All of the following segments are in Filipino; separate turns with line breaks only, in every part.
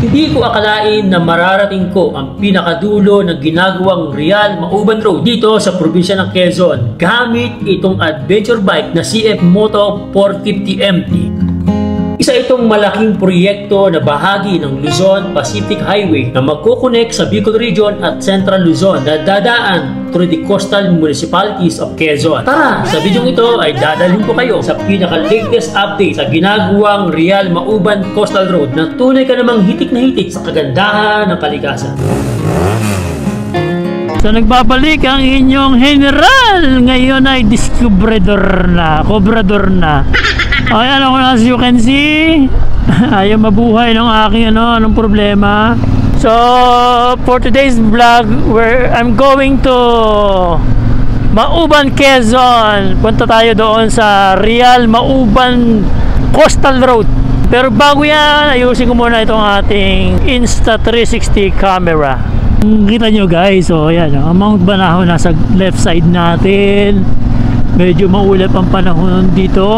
Hindi ko akalain na mararating ko ang pinakadulo ng ginagawang Real Mauban Road dito sa probinsya ng Quezon gamit itong adventure bike na CF Moto 450MT. Isa itong malaking proyekto na bahagi ng Luzon Pacific Highway na magkukonek sa Bicol Region at Central Luzon na dadaan through the coastal municipalities of Quezon. Tara, sa videong ito ay dadalhin ko kayo sa pinaka-latest update sa ginagawang Real Mauban Coastal Road na tunay ka namang hitik na hitik sa kagandahan ng kalikasan.
So nagbabalik ang inyong general. Ngayon ay discobrador na, cobrador na. Ayan ako, as you can see, ayaw mabuhay ng aking anong problema. So for today's vlog, I'm going to Mauban, Quezon. Punta tayo doon sa Real Mauban Coastal Road. Pero bago yan, ayusin ko muna itong ating Insta360 camera. Kita nyo guys, so yan, ang Mount Banahaw nasa left side natin. Medyo maulap ang panahon dito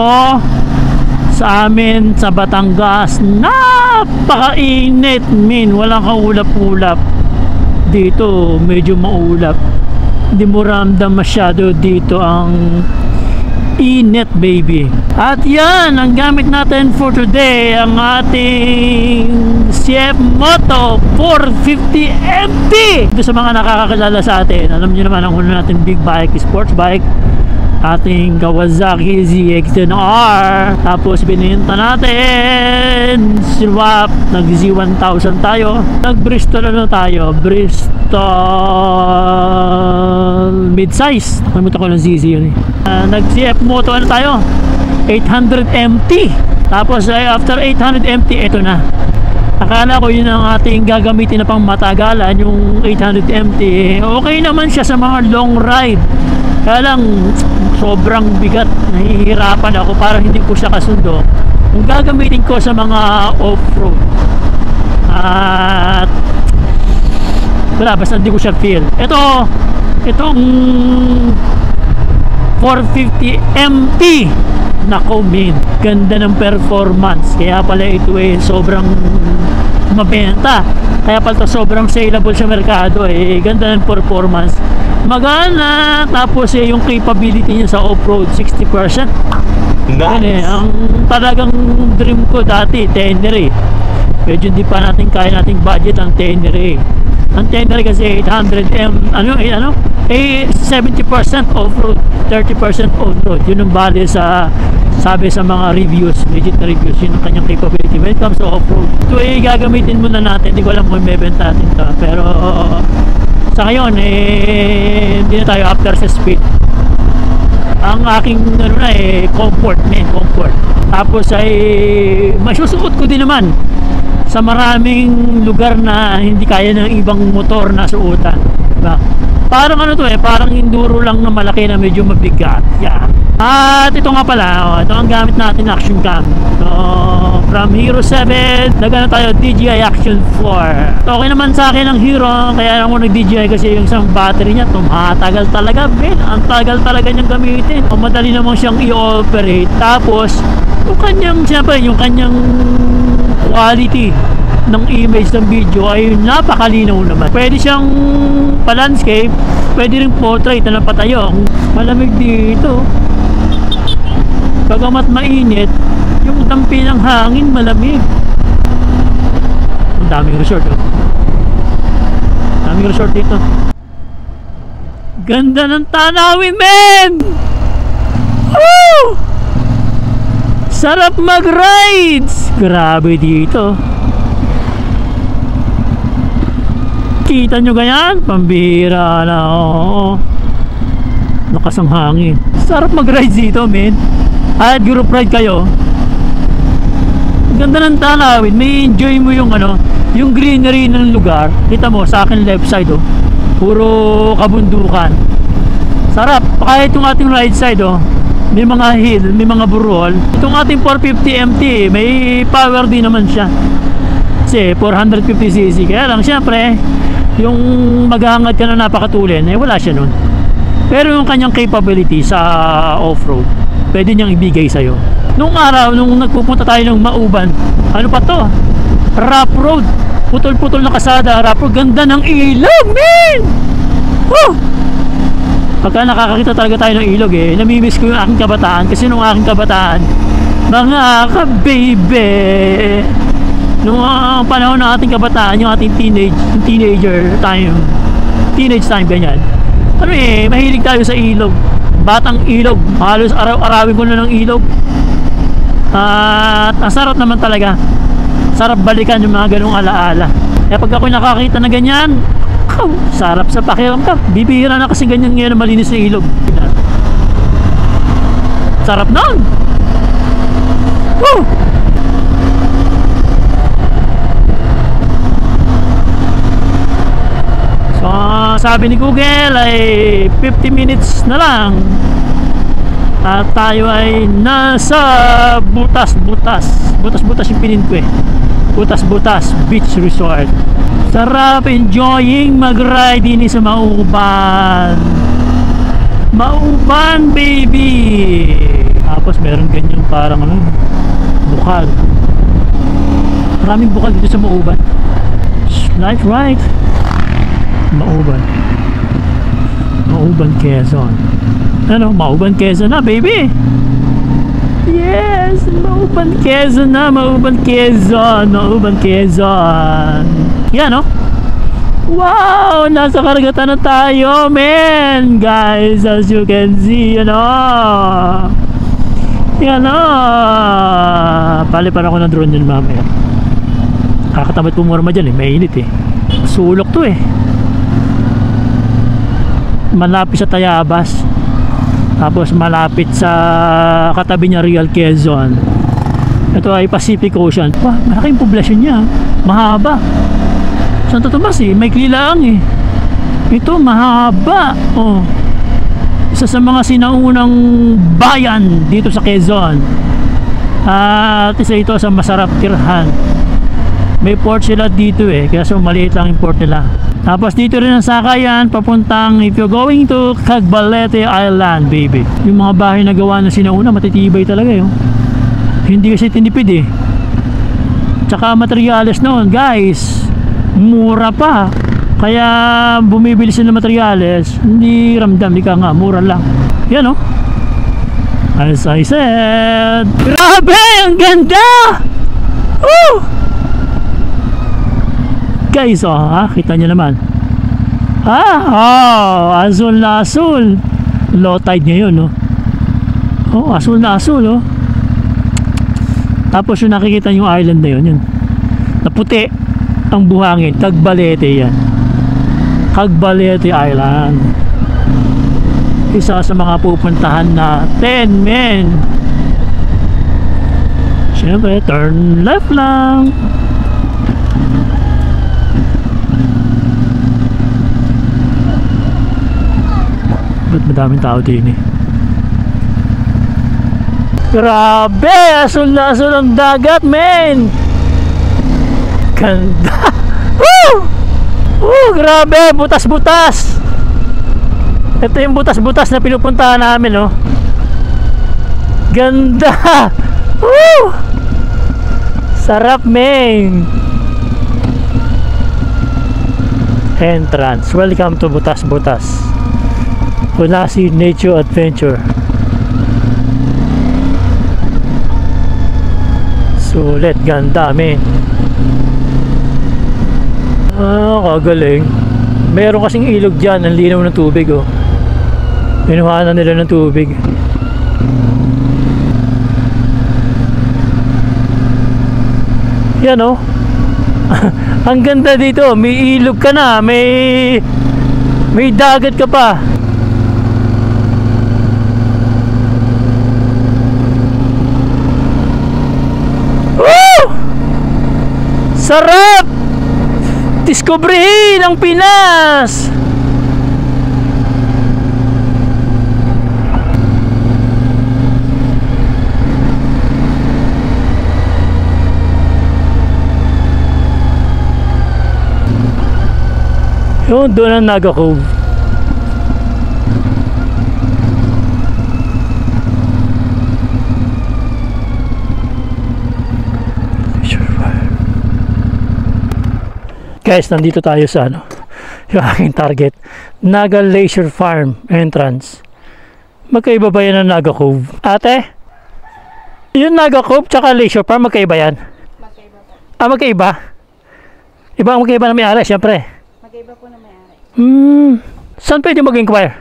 sa amin sa Batangas. Napakainit min, walang kaulap-ulap dito, medyo maulap. Hindi mo ramdam masyado dito ang init baby. At yan ang gamit natin for today, ang ating CF Moto 450MT. Ito sa mga nakakakilala sa atin, alam niyo naman ang una natin big bike, sports bike, ating Kawasaki ZX-10R. Tapos binenta natin, swap, nag Z1000 tayo, nag Bristol tayo, Bristol mid-size, nakalimutan ko ng ZZ yun nag CF Moto tayo 800MT. Tapos after 800MT, ito na, akala ko yun ang ating gagamitin na pang matagalan, yung 800MT. Okay naman siya sa mga long ride, kaya lang sobrang bigat, nahihirapan ako, parang hindi ko siya kasundo kung gagamitin ko sa mga off-road. At wala, basta hindi ko siya feel. Itong 450MT, nako min, ganda ng performance, kaya pala ito sobrang mabenta, kaya pala ito sobrang saleable sa merkado. Ganda ng performance, magana. Tapos yung capability niya sa off-road 60%. Nice. Ang talagang dream ko dati, Tenere. Medyo hindi pa natin kaya nating budget ang Tenere. Ang Tenere kasi 800M, 70% off-road, 30% on-road. Yun ang bali sa, sabi sa mga reviews, legit na reviews, yun ang kanyang capability when it comes to off-road. Ito gagamitin muna natin, hindi ko alam kung may benta natin ito, pero sa ngayon hindi na tayo after sa speed. Ang aking comfort, comfort. Tapos ay masusuot ko din naman sa maraming lugar na hindi kaya ng ibang motor na suotan, diba? Parang parang enduro lang na malaki na medyo mabigat. Yan. At ito nga pala, ito ang gamit natin, action cam. So, from Hero 7, nagano tayo DJI Action 4. Okay naman sa akin ang Hero, kaya ako nag-DJI kasi yung isang battery niya, tumatagal talaga, Ben. Ang tagal talaga niyang gamitin. O madali naman siyang i-operate. Tapos, yung kanyang, siyempre, yung kanyang quality ng image ng video ay napakalinaw naman. Pwede siyang pa-landscape, pwede rin portrait na napatayo. Malamig dito, bagamat mainit, yung dampi ng hangin malamig. Ang daming resort, daming resort dito. Ganda ng tanawin, men! Woo! Sarap mag-rides! Grabe dito. Kita nyo ganyan? Pambira na, lakas ang hangin. Sarap mag-ride dito, men. At group ride kayo, ganda ng tanawin, may enjoy mo yung yung greenery ng lugar. Kita mo sa akin left side, puro kabundukan. Sarap. Kahit yung ating right side, may mga hill, may mga burol. Itong ating 450MT, may power din naman siya kasi 450cc. Kaya lang syempre yung maghahangad ka na napakatulin, wala siya nun. Pero yung kanyang capability sa off-road, pwede niyang ibigay sa'yo. Nung araw, nung nagpupunta tayo ng Mauban, ano pa to? Rough road. putol-putol na kasada, pero ganda ng ilog, man! Oh! Pagka nakakakita talaga tayo ng ilog namimiss ko yung aking kabataan, kasi nung aking kabataan, mga ka-baby, nung panahon ng ating kabataan, yung ating teenage time, ganyan. Ano mahilig tayo sa ilog, batang ilog, halos araw-arawin ko na ng ilog. At ang sarap naman talaga, sarap balikan yung mga ganung alaala. Kaya pag ako nakakita na ganyan, sarap sa pakiramdam. Bibihira na kasi ganyan ngayon na malinis na ilog. Sarap nun. Woo! So sabi ni Google ay 50 minutes na lang at tayo ay nasa butas-butas yung pinin ko butas-butas beach resort. Sarap enjoying mag-ride din sa Mauban, baby. Tapos meron ganyan parang bukal, maraming bukal dito sa Mauban. Light right, Mauban, Quezon. Mauban, Quezon na, baby. Yes, Mauban, Quezon na, Mauban, Quezon. Yan, wow, nasa karagatan na tayo, man. Guys, as you can see, yan, palipan ako ng drone yun mamaya. Kakatamad pumurma dyan, mainit sulok to malapit sa Tayabas, tapos malapit sa katabi niya Real Quezon. Ito ay Pacific Ocean. Wah, malaking poblasyon niya, mahaba. Santo Tomas may kilaang ito mahaba. Isa sa mga sinaunang bayan dito sa Quezon, at isa ito sa masarap tirhan. May port sila dito kaya so maliit lang yung port nila. Tapos dito rin ang sakayan papuntang, if you're going to Cagbalete Island, baby. Yung mga bahay na gawa na sinauna matitibay talaga hindi kasi tinipid tsaka materyales noon, guys, mura pa. Kaya bumibili sila ng materyales, hindi ramdam, di ka nga, mura lang. Yan as I said. Grabe, ang ganda! Woo! Guys, kita nyo naman. Asul na asul. Low tide ngayon, asul na asul, Tapos yung nakikita yung island na yun, na puti ang buhangin, Cagbalete yan. Cagbalete Island. Isa sa mga pupuntahan natin, men. Siyempre, turn left lang. Ba't madaming tao din Grabe, asul na asul ang dagat, men. Ganda. Woo! Grabe, butas-butas. Ito yung butas-butas na pinupuntahan namin, Ganda. Woo! Sarap, men. Entrance. Welcome to Butas-Butas. Punasi Nature Adventure. Sulit, ganda, men. Kagaling. Meron kasing ilog dyan, ang linaw ng tubig, Pinuhanan nila ng tubig. Yan, ang ganda dito. May ilog ka na, may dagat ka pa. Sarap! Diskubrihin ang Pinas! Yun, doon ang Naga Cove. Guys, nandito tayo sa ano, yung aking target, Naga Leisure Farm entrance. Magkaiba ba yan ng Naga Cove? Ate? Yung Naga Cove tsaka Leisure Farm, magkaiba yan?
Magkaiba po.
Ah, magkaiba? Iba ang magkaiba na may-ari, syempre.
Magkaiba po na may-ari.
Saan pwede mag-inquire?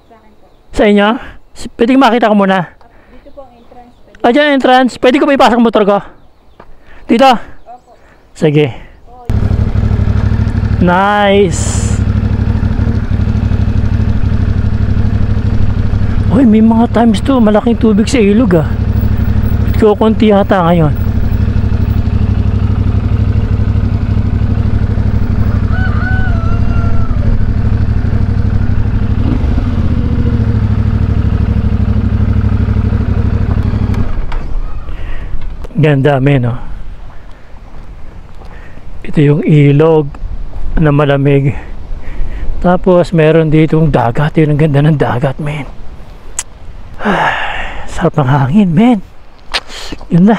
Sa akin po.
Sa inyo? Pwede makita ko muna.
Dito po ang entrance. Pwede.
Ah, dyan entrance. Pwede ko ba ipasok ang motor ko? Dito?
Opo.
Sige.
Oh,
Nice. Uy, may mga times to. Malaking tubig sa ilog ah. Kukunti yata ngayon. Ganda, men, no? Ito yung ilog na malamig. Tapos meron ditong dagat. Yun ang ganda ng dagat, men. Sarap ng hangin, men. Yun na.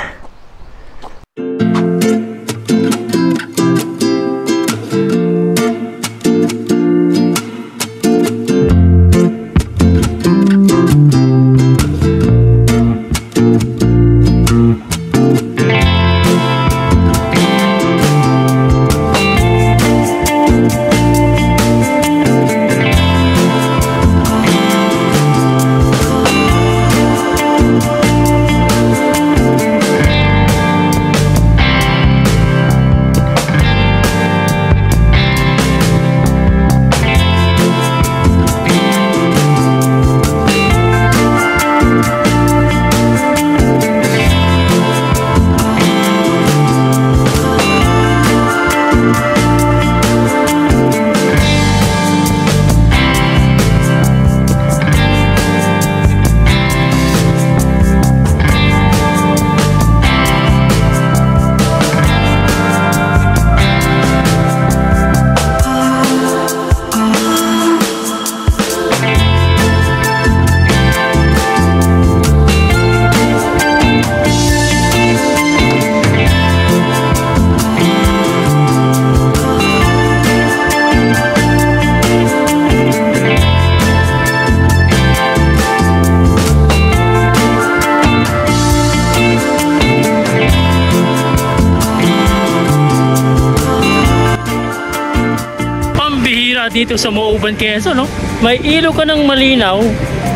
Dito sa Mauban, Quezon, no? May ilog ka ng malinaw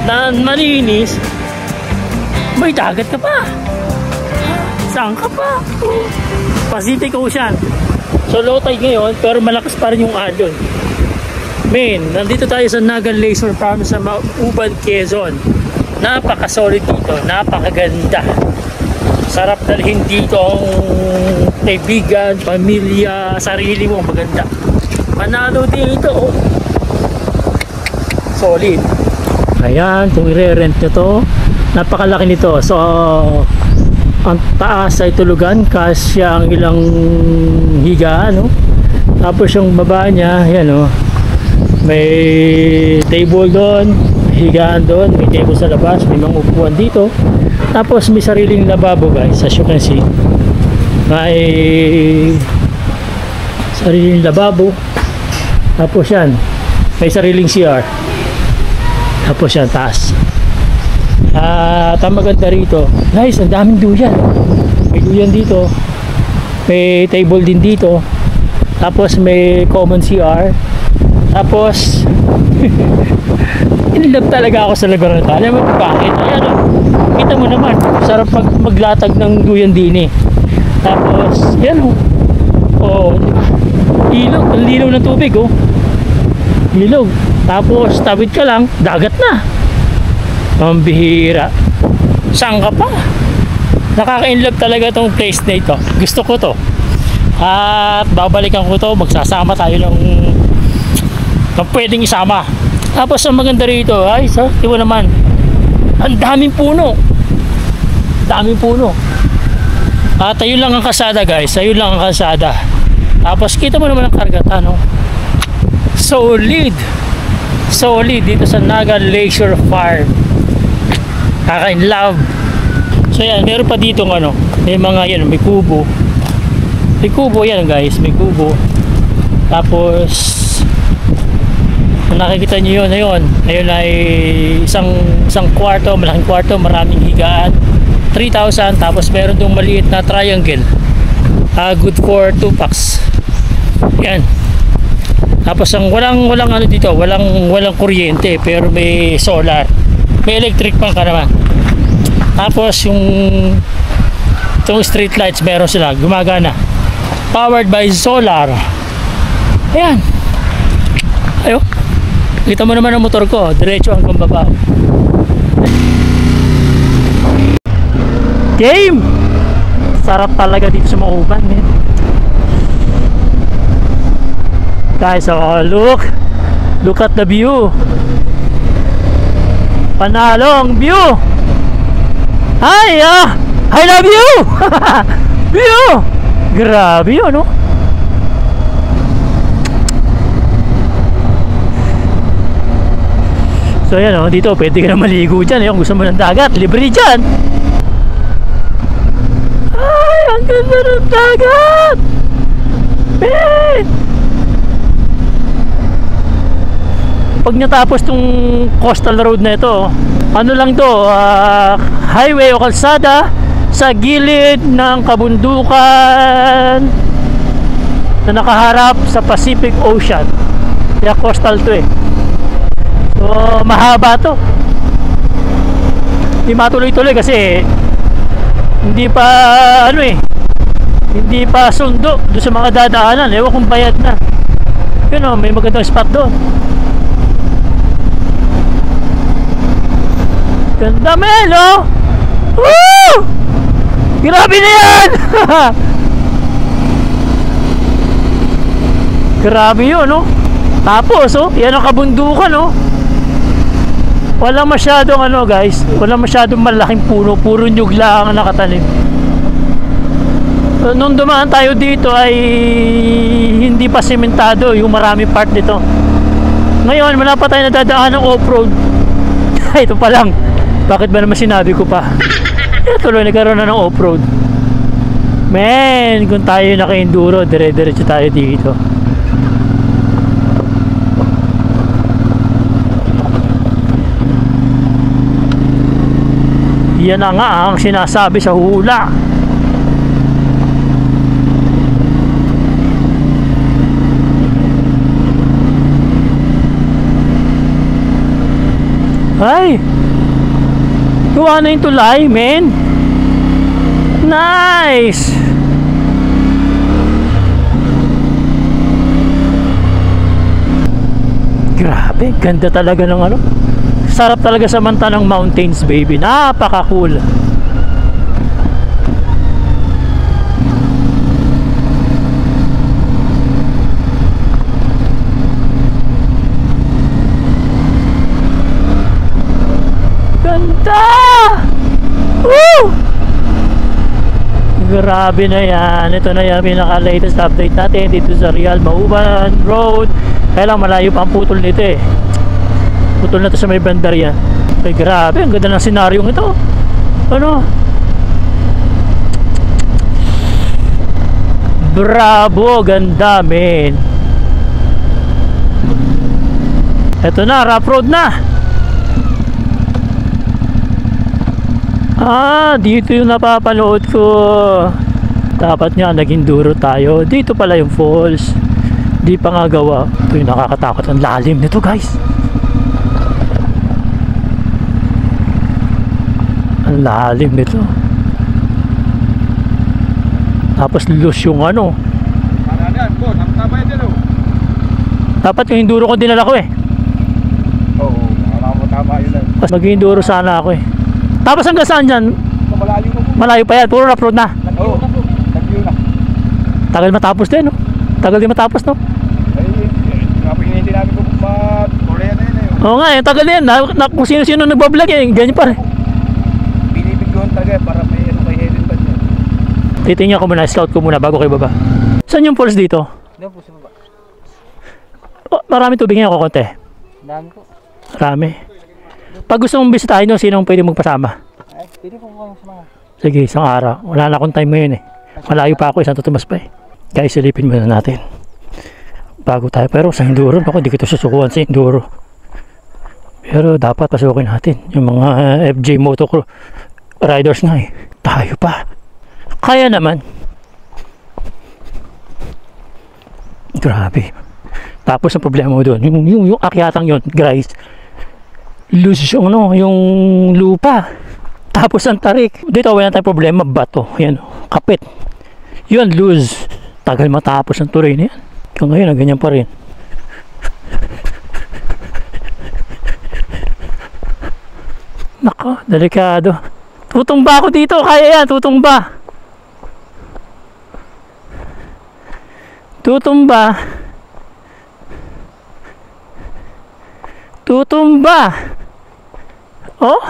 na malinis, may dagat ka pa. Saan ka pa? Pacific Ocean. So low tide ngayon, pero malakas pa rin yung alon. Men, nandito tayo sa Naga Leisure Farm sa Mauban, Quezon. Napaka-solid dito, napakaganda. Sarap dalhin dito ang kaibigan, pamilya, sarili mo, maganda. Manalo dito, oh. Solid. Ayan, kung i-rent nyo to, napakalaki nito. So, ang taas ay tulugan, kasya ang ilang higaan, no? Tapos yung baba niya, ayan, oh. May table doon, higaan doon, may table sa labas, may mga upuan dito. Tapos may sariling lababo, guys, as you can see. May sariling lababo. Tapos yan, may sariling CR. Tapos yan, taas. At ang maganda rito, guys, ang daming duyan. May duyan dito. May table din dito. Tapos may common CR. Tapos inlove talaga ako sa lugar na ito. Alam mo bakit? Ayan, kita mo naman, sarap maglatag ng duyan din eh. Tapos, yan o. Oh, ilog, ang linaw ng tubig, oh. Ilog. Tapos tawid ka lang, dagat na. Ang bihira. Saan ka pa? Nakaka-inlove talaga tong place na ito. Gusto ko to. At babalikan ko to. Magsasama tayo ng pwedeng isama. Tapos ang maganda rito, ay, so, di mo naman, ang daming puno. Daming puno. At ayun lang ang kasada, guys. Ayun lang ang kasada. Tapos kita mo naman ang karagatan, no? Solid. Solid dito sa Naga Leisure Farm. Kaka-in-love. So yan, meron pa dito ano, may mga yan, may kubo. May kubo yan, guys, may kubo. Tapos kung nakikita nyo yun, ayun ay isang kwarto, malaking kwarto, maraming higaan, 3,000. Tapos meron dong maliit na triangle, good for 2 packs. Yan. Tapos ang walang ano dito, walang kuryente, pero may solar, may electric pang ka naman. Tapos itong street lights meron sila, gumagana, powered by solar. Ayan. Ayo. Kita mo naman ang motor ko, diretso hanggang baba. Game! Sarap talaga dito sa Mauban, eh. Guys, oh, look at the view. Panalong view. Hi, I love you. View. Grabe yun, no? So yan, oh, dito pwede ka na maligo dyan, eh. Kung gusto mo ng dagat, libre dyan. Ay, ang ganda ng dagat. Man! Pag natapos tong coastal road na ito, ano lang to, highway o kalsada sa gilid ng kabundukan na nakaharap sa Pacific Ocean. Kaya coastal to, eh. So mahaba to. Hindi matuloy-tuloy kasi hindi pa hindi pa sundo doon sa mga dadaanan. Ewan kung bayad na. Yun, oh, may magandang spot doon. Ganda, men, oh! Woo! Grabe na yan! Grabe yun, oh. Tapos, oh, yan ang kabundukan, oh. Wala masyadong guys, wala masyadong malaking puno, puro nyug lang ang nakatanim. So, nung dumaan tayo dito ay hindi pa sementado yung maraming part nito. Ngayon, wala pa tayo nadadaan ng off-road. Ito pa lang. Bakit ba naman sinabi ko pa? Tuloy nagkaroon na ng off-road. Man, kung tayo naka-enduro, dire-diretso tayo dito. Yan na nga ang sinasabi sa hula. Ay! Gawa na yung tulay, men. Nice! Grabe, ganda talaga ng sarap talaga sa manta ng mountains, baby. Napaka-cool. Ganda! Woo! Grabe na yan. Ito na yung pinaka-latest update natin dito sa Real Mauban Road. Kaya lang malayo pa ang putol nito, eh. Putol na to sa may bandarya. Ay, grabe, ang ganda ng senaryong ito. Bravo, ganda, men. Ito na, rough road na. Dito yung napapanood ko. Dapat nga naging duro tayo. Dito pala yung falls. Di pa nga gawa. Ito yung nakakatakot. Ang lalim nito, guys. Ang lalim nito. Tapos lus yung dapat yung enduro ko dinala ko, eh.
Oo, tama yun lang.
Mas mag-enduro sana ako, eh. Tapos hanggang saan dyan?
Malayo pa po.
Malayo pa yan, puro rough road na.
Oo, nag-view na.
Tagal matapos din, no? Tagal din matapos, no?
Hindi namin kung Korea na yun, eh.
Oo nga, eh, tagal din. Kung sino-sino nagbablog, eh, ganyan pa, eh.
Binibigyan taga para may heading pa dyan.
Titingnan ko muna, scout ko muna bago kayo baba. Saan yung falls dito?
Doon po sa baba.
Marami tubig nga ako konti.
Dami po.
Marami. Pag gusto mong bisitahin nyo, sino pwede magpasama?
Ay, pwede po kung sama.
Sige, isang araw. Wala na akong time ngayon, eh. Malayo pa ako, isang tutumas pa, eh. Guys, silipin muna natin. bago tayo. Pero sa enduro, ako di kita susukuhan sa enduro. Pero dapat pasukin natin yung mga FJ Motocross riders nga eh. Tayo pa. Kaya naman. Grabe. Tapos ang problema mo doon, yung akyatang yun, guys, loose yung, yung lupa. Tapos ang tarik. Dito wala tayong problema, bato. Yan, kapit. Yun, loose. Tagal matapos ang tuloy na yan. Kung ngayon, ganyan pa rin. Nako, delikado. Tutumba ako dito, kaya yan, tutumba. Tutumba. Tutumba. Oh?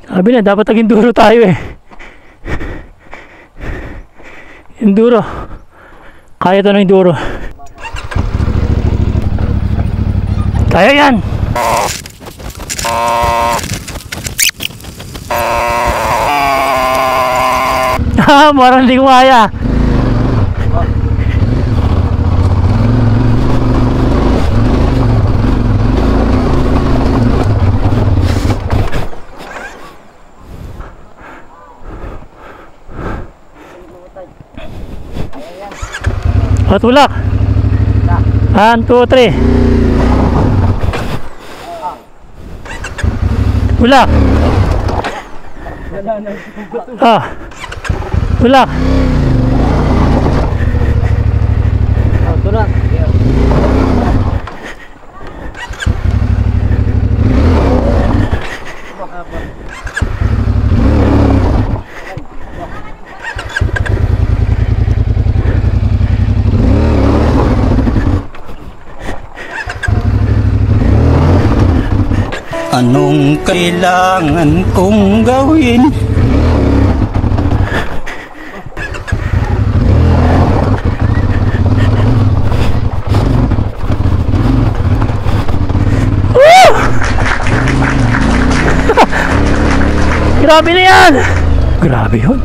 Sabi na, dapat nag-enduro tayo eh. Enduro. Kaya ito ng enduro. Kaya yan. Marang di ko kaya. Tulak. 1, 2, 3. Tulak. Tulak. Tulak.
Anong kailangan kong gawin?
Grabe na yan! Grabe yun.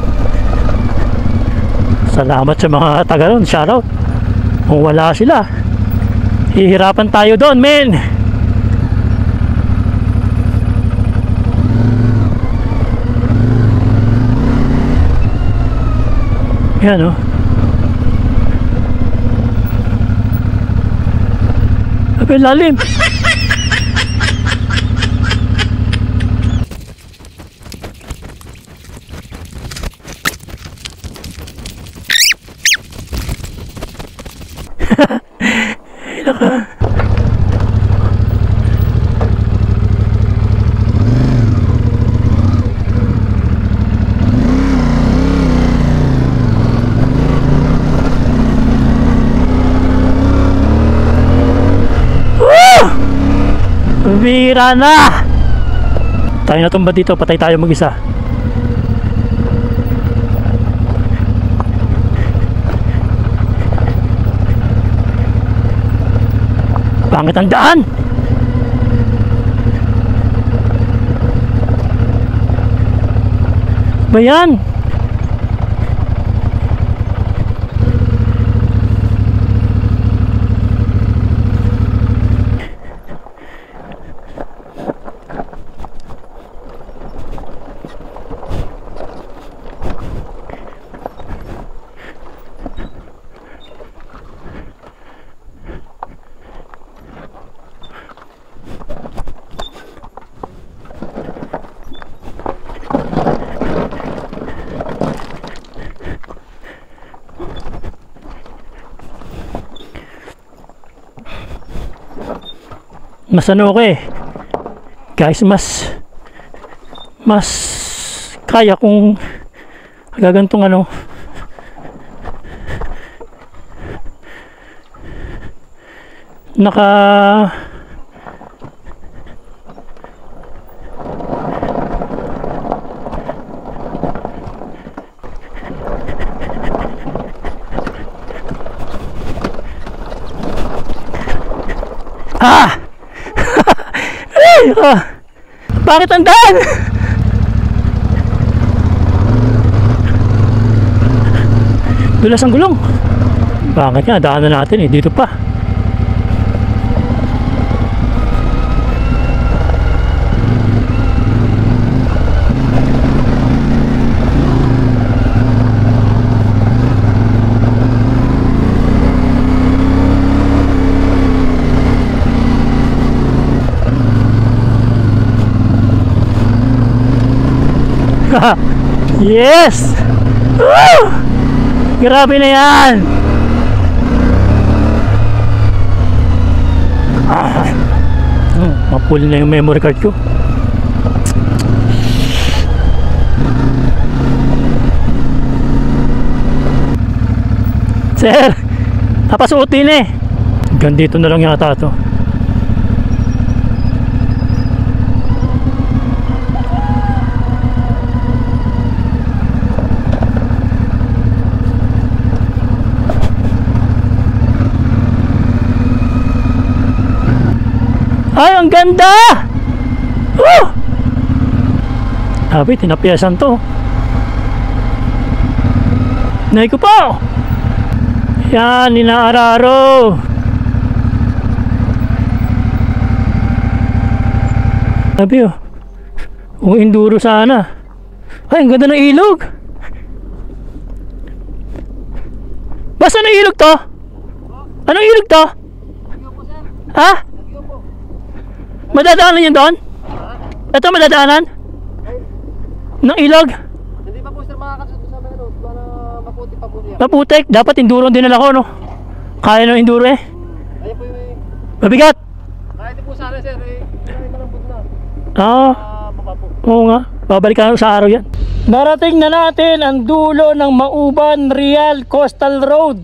Salamat sa mga taga ron. Shoutout. Kung wala sila, hihirapan tayo doon, men. Yan o. Sabi lalim. Naka. Bira na! Tayo na tumba dito, patay tayo mag-isa. Pangit ang daan! Ba yan? Mas ano ko eh guys, mas kaya kung gagantong ano naka bakit ang daan? Dulas ang gulong. Bakit nga? Daanan natin eh. Dito pa. Yes! Woo! Grabe na yan! Mapul na yung memory card ko. Sir, napasuotin eh. Gandito na lang yata to. Ay, ang ganda! Woo! Sabi, tinapiasan to. Nay ko po! Yan, inaararo. Sabi oh, kung enduro sana. Ay, ang ganda ng ilog. Basta ng ilog to? Anong ilog to? Ha? Madadaanan yan doon? Ito madadaanan? Ng ilog?
Hindi pa po sir makakasot sa mga ano, para maputi pa po niya.
Maputik, dapat enduro din nila ko no? Kaya ng enduro eh.
Ayun po yung
Mabigat.
kahit po sana sir, hindi malambot na.
Oo,
Baba po.
oo nga, babalikan sa araw yan. Narating na natin ang dulo ng Mauban Real Coastal Road.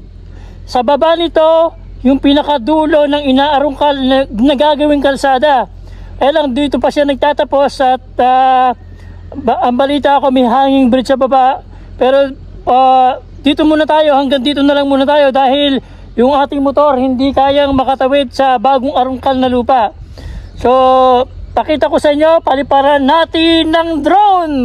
Sa baba nito, yung pinakadulo ng inaarungkal na gagawing kalsada. Lang dito pa siya nagtatapos at ang balita ako may hanging bridge sa baba. Pero dito muna tayo, hanggang dito na lang muna tayo dahil yung ating motor hindi kayang makatawid sa bagong arungkal na lupa. So, pakita ko sa inyo, paliparan natin ng drone.